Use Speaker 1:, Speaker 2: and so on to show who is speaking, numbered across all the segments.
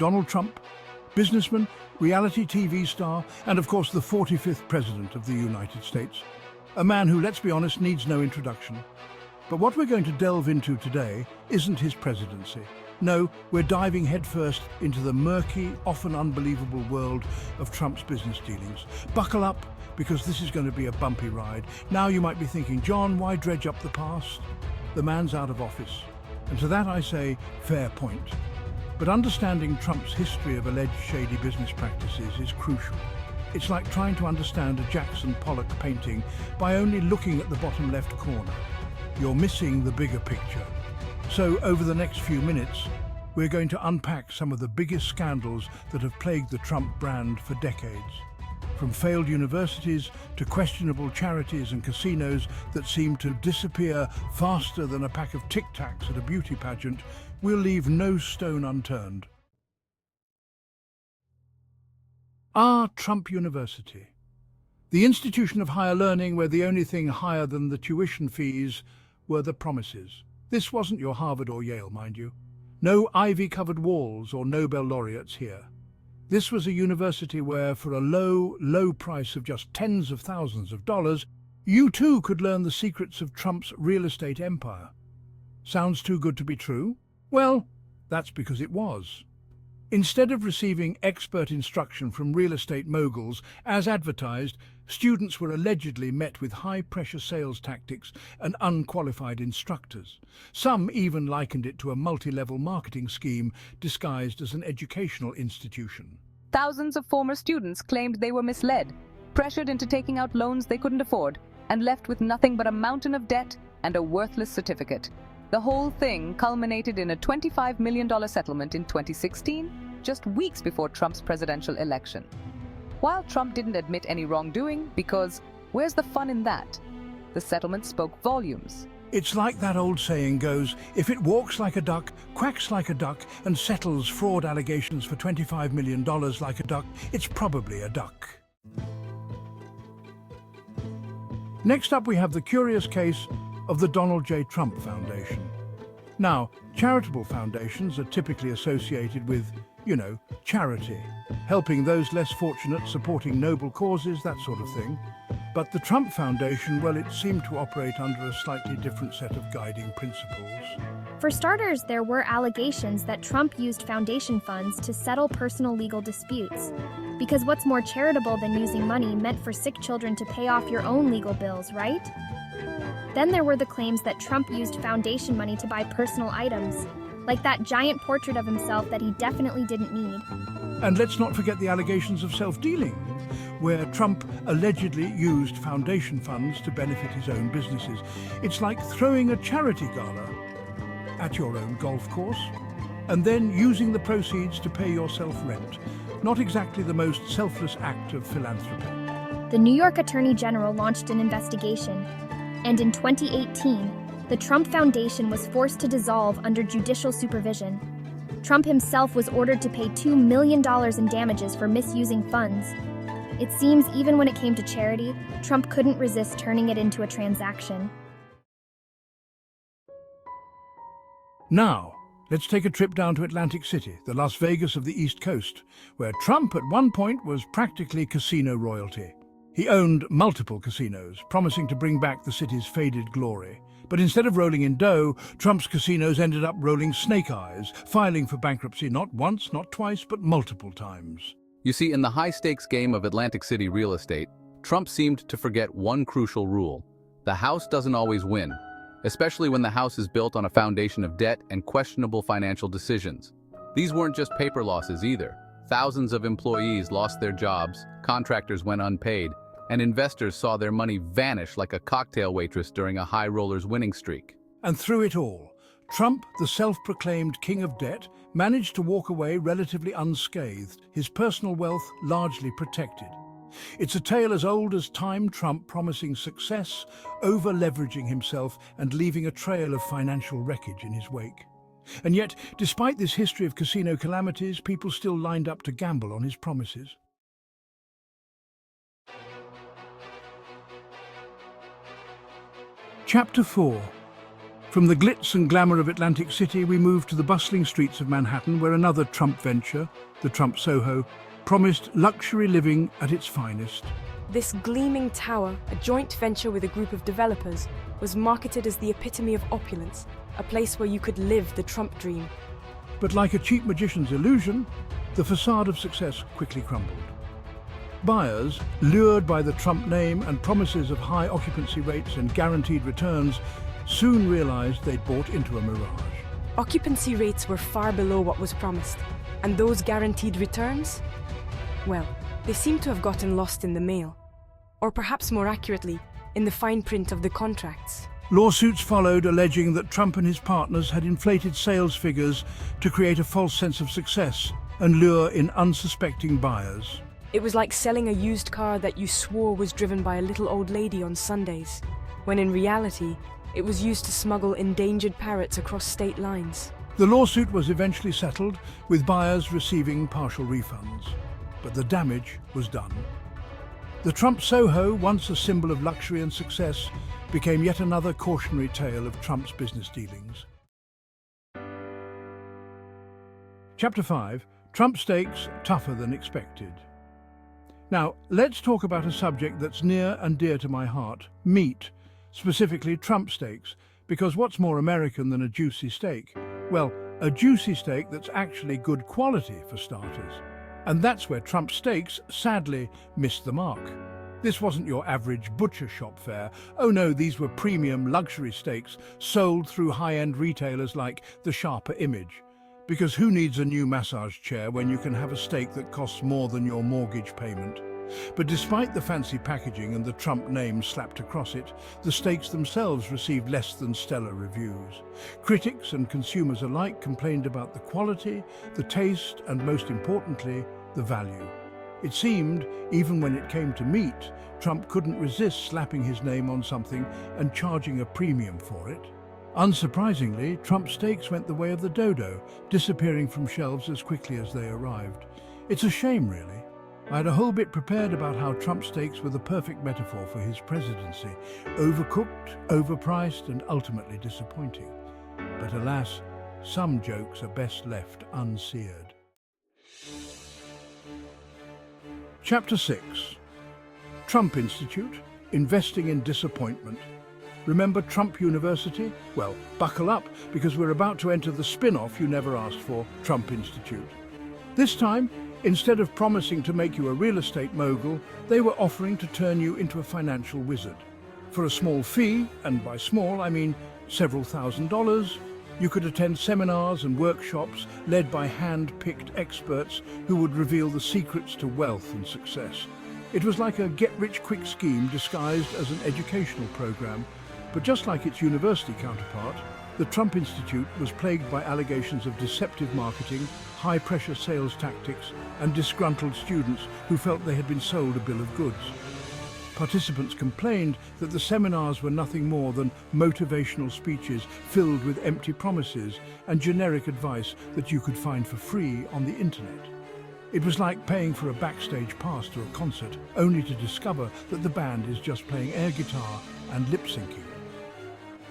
Speaker 1: Donald Trump, businessman, reality TV star, and of course the 45th President of the United States. A man who, let's be honest, needs no introduction. But what we're going to delve into today isn't his presidency. No, we're diving headfirst into the murky, often unbelievable world of Trump's business dealings. Buckle up, because this is going to be a bumpy ride. Now you might be thinking, John, why dredge up the past? The man's out of office. And to that I say, fair point. But understanding Trump's history of alleged shady business practices is crucial. It's like trying to understand a Jackson Pollock painting by only looking at the bottom left corner. You're missing the bigger picture. So over the next few minutes, we're going to unpack some of the biggest scandals that have plagued the Trump brand for decades. From failed universities to questionable charities and casinos that seem to disappear faster than a pack of Tic Tacs at a beauty pageant, we'll leave no stone unturned. Trump University, the institution of higher learning where the only thing higher than the tuition fees were the promises. This wasn't your Harvard or Yale, mind you. No ivy-covered walls or Nobel laureates here. This was a university where, for a low price of just tens of thousands of dollars, you too could learn the secrets of Trump's real estate empire. Sounds too good to be true? Well, that's because it was. Instead of receiving expert instruction from real estate moguls, as advertised, students were allegedly met with high-pressure sales tactics and unqualified instructors. Some even likened it to a multi-level marketing scheme disguised as an educational institution.
Speaker 2: Thousands of former students claimed they were misled, pressured into taking out loans they couldn't afford, and left with nothing but a mountain of debt and a worthless certificate. The whole thing culminated in a $25 million settlement in 2016, just weeks before Trump's presidential election. While Trump didn't admit any wrongdoing, because where's the fun in that? The settlement spoke volumes.
Speaker 1: It's like that old saying goes, if it walks like a duck, quacks like a duck, and settles fraud allegations for $25 million like a duck, it's probably a duck. Next up, we have the curious case of the Donald J. Trump Foundation. Now, charitable foundations are typically associated with, charity, helping those less fortunate, supporting noble causes, that sort of thing. But the Trump Foundation, well, it seemed to operate under a slightly different set of guiding principles.
Speaker 3: For starters, there were allegations that Trump used foundation funds to settle personal legal disputes. Because what's more charitable than using money meant for sick children to pay off your own legal bills, right? Then there were the claims that Trump used foundation money to buy personal items, like that giant portrait of himself that he definitely didn't need.
Speaker 1: And let's not forget the allegations of self-dealing, where Trump allegedly used foundation funds to benefit his own businesses. It's like throwing a charity gala at your own golf course, and then using the proceeds to pay yourself rent. Not exactly the most selfless act of philanthropy.
Speaker 3: The New York Attorney General launched an investigation, and in 2018, the Trump Foundation was forced to dissolve under judicial supervision. Trump himself was ordered to pay $2 million in damages for misusing funds. It seems even when it came to charity, Trump couldn't resist turning it into a transaction.
Speaker 1: Now, let's take a trip down to Atlantic City, the Las Vegas of the East Coast, where Trump at one point was practically casino royalty. He owned multiple casinos, promising to bring back the city's faded glory. But instead of rolling in dough, Trump's casinos ended up rolling snake eyes, filing for bankruptcy not once, not twice, but multiple times.
Speaker 4: You see, in the high-stakes game of Atlantic City real estate, Trump seemed to forget one crucial rule. The house doesn't always win, especially when the house is built on a foundation of debt and questionable financial decisions. These weren't just paper losses either. Thousands of employees lost their jobs, contractors went unpaid, and investors saw their money vanish like a cocktail waitress during a high roller's winning streak.
Speaker 1: And through it all, Trump, the self-proclaimed king of debt, managed to walk away relatively unscathed, his personal wealth largely protected. It's a tale as old as time, Trump promising success, over-leveraging himself and leaving a trail of financial wreckage in his wake. And yet, despite this history of casino calamities, people still lined up to gamble on his promises. Chapter 4. From the glitz and glamour of Atlantic City, we move to the bustling streets of Manhattan, where another Trump venture, the Trump Soho, promised luxury living at its finest.
Speaker 5: This gleaming tower, a joint venture with a group of developers, was marketed as the epitome of opulence, a place where you could live the Trump dream.
Speaker 1: But like a cheap magician's illusion, the facade of success quickly crumbled. Buyers, lured by the Trump name and promises of high occupancy rates and guaranteed returns, soon realized they'd bought into a mirage.
Speaker 5: Occupancy rates were far below what was promised, and those guaranteed returns? Well, they seem to have gotten lost in the mail. Or perhaps more accurately, in the fine print of the contracts.
Speaker 1: Lawsuits followed alleging that Trump and his partners had inflated sales figures to create a false sense of success and lure in unsuspecting buyers.
Speaker 5: It was like selling a used car that you swore was driven by a little old lady on Sundays, when in reality, it was used to smuggle endangered parrots across state lines.
Speaker 1: The lawsuit was eventually settled, with buyers receiving partial refunds. But the damage was done. The Trump Soho, once a symbol of luxury and success, became yet another cautionary tale of Trump's business dealings. Chapter 5. Trump Steaks Tougher Than Expected. Now, let's talk about a subject that's near and dear to my heart, meat, specifically Trump steaks, because what's more American than a juicy steak? Well, a juicy steak that's actually good quality, for starters. And that's where Trump steaks, sadly, missed the mark. This wasn't your average butcher shop fare. Oh no, these were premium luxury steaks sold through high-end retailers like the Sharper Image. Because who needs a new massage chair when you can have a steak that costs more than your mortgage payment? But despite the fancy packaging and the Trump name slapped across it, the steaks themselves received less than stellar reviews. Critics and consumers alike complained about the quality, the taste, and most importantly, the value. It seemed, even when it came to meat, Trump couldn't resist slapping his name on something and charging a premium for it. Unsurprisingly, Trump steaks went the way of the dodo, disappearing from shelves as quickly as they arrived. It's a shame, really. I had a whole bit prepared about how Trump steaks were the perfect metaphor for his presidency. Overcooked, overpriced, and ultimately disappointing. But alas, some jokes are best left unseared. Chapter 6. Trump Institute, Investing in Disappointment. Remember Trump University? Well, buckle up, because we're about to enter the spin-off you never asked for, Trump Institute. This time, instead of promising to make you a real estate mogul, they were offering to turn you into a financial wizard. For a small fee, and by small I mean several $1,000s, you could attend seminars and workshops led by hand-picked experts who would reveal the secrets to wealth and success. It was like a get-rich-quick scheme disguised as an educational program, but just like its university counterpart, the Trump Institute was plagued by allegations of deceptive marketing, high-pressure sales tactics, and disgruntled students who felt they had been sold a bill of goods. Participants complained that the seminars were nothing more than motivational speeches filled with empty promises and generic advice that you could find for free on the internet. It was like paying for a backstage pass to a concert, only to discover that the band is just playing air guitar and lip-syncing.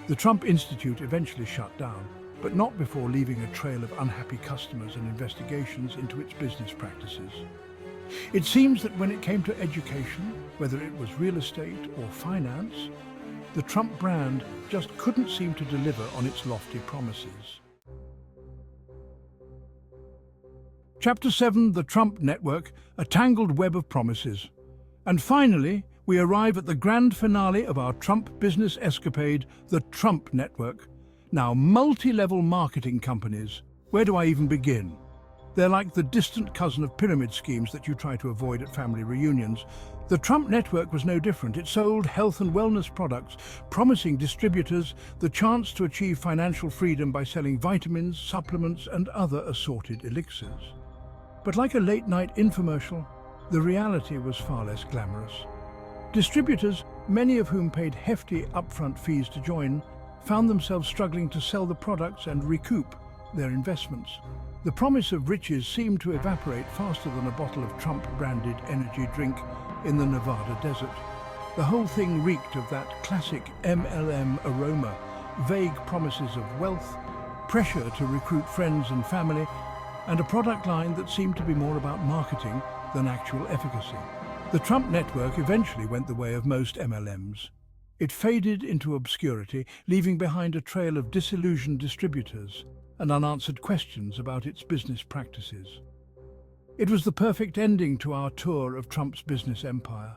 Speaker 1: The Trump Institute eventually shut down, but not before leaving a trail of unhappy customers and investigations into its business practices. It seems that when it came to education, whether it was real estate or finance, the Trump brand just couldn't seem to deliver on its lofty promises. Chapter 7, The Trump Network, A Tangled Web of Promises. And finally, we arrive at the grand finale of our Trump business escapade, the Trump Network. Now, multi-level marketing companies. Where do I even begin? They're like the distant cousin of pyramid schemes that you try to avoid at family reunions. The Trump Network was no different. It sold health and wellness products, promising distributors the chance to achieve financial freedom by selling vitamins, supplements, and other assorted elixirs. But like a late-night infomercial, the reality was far less glamorous. Distributors, many of whom paid hefty upfront fees to join, found themselves struggling to sell the products and recoup their investments. The promise of riches seemed to evaporate faster than a bottle of Trump-branded energy drink in the Nevada desert. The whole thing reeked of that classic MLM aroma, vague promises of wealth, pressure to recruit friends and family, and a product line that seemed to be more about marketing than actual efficacy. The Trump network eventually went the way of most MLMs. It faded into obscurity, leaving behind a trail of disillusioned distributors and unanswered questions about its business practices. It was the perfect ending to our tour of Trump's business empire.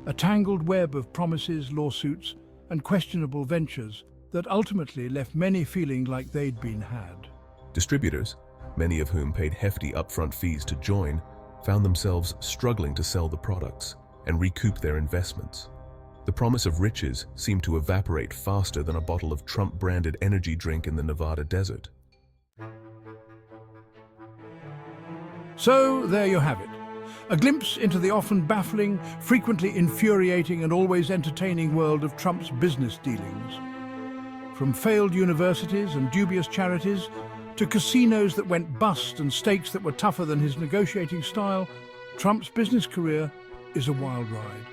Speaker 1: A tangled web of promises, lawsuits, and questionable ventures that ultimately left many feeling like they'd been had.
Speaker 6: Distributors, many of whom paid hefty upfront fees to join, found themselves struggling to sell the products and recoup their investments. The promise of riches seemed to evaporate faster than a bottle of Trump-branded energy drink in the Nevada desert.
Speaker 1: So there you have it. A glimpse into the often baffling, frequently infuriating and always entertaining world of Trump's business dealings. From failed universities and dubious charities to casinos that went bust and stakes that were tougher than his negotiating style, Trump's business career is a wild ride.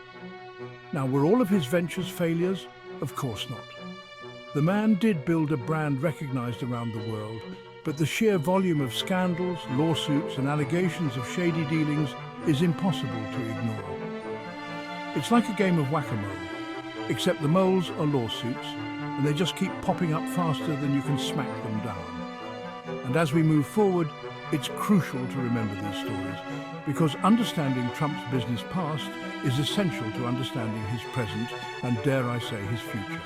Speaker 1: Now, were all of his ventures failures? Of course not. The man did build a brand recognized around the world, but the sheer volume of scandals, lawsuits, and allegations of shady dealings is impossible to ignore. It's like a game of whack-a-mole, except the moles are lawsuits, and they just keep popping up faster than you can smack them down. And as we move forward, it's crucial to remember these stories, because understanding Trump's business past is essential to understanding his present and, dare I say, his future.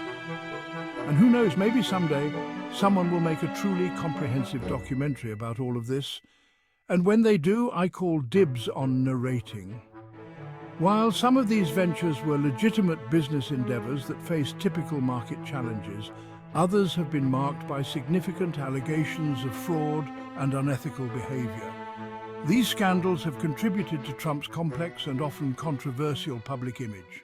Speaker 1: And who knows, maybe someday someone will make a truly comprehensive documentary about all of this. And when they do, I call dibs on narrating. While some of these ventures were legitimate business endeavors that faced typical market challenges, others have been marked by significant allegations of fraud and unethical behavior. These scandals have contributed to Trump's complex and often controversial public image.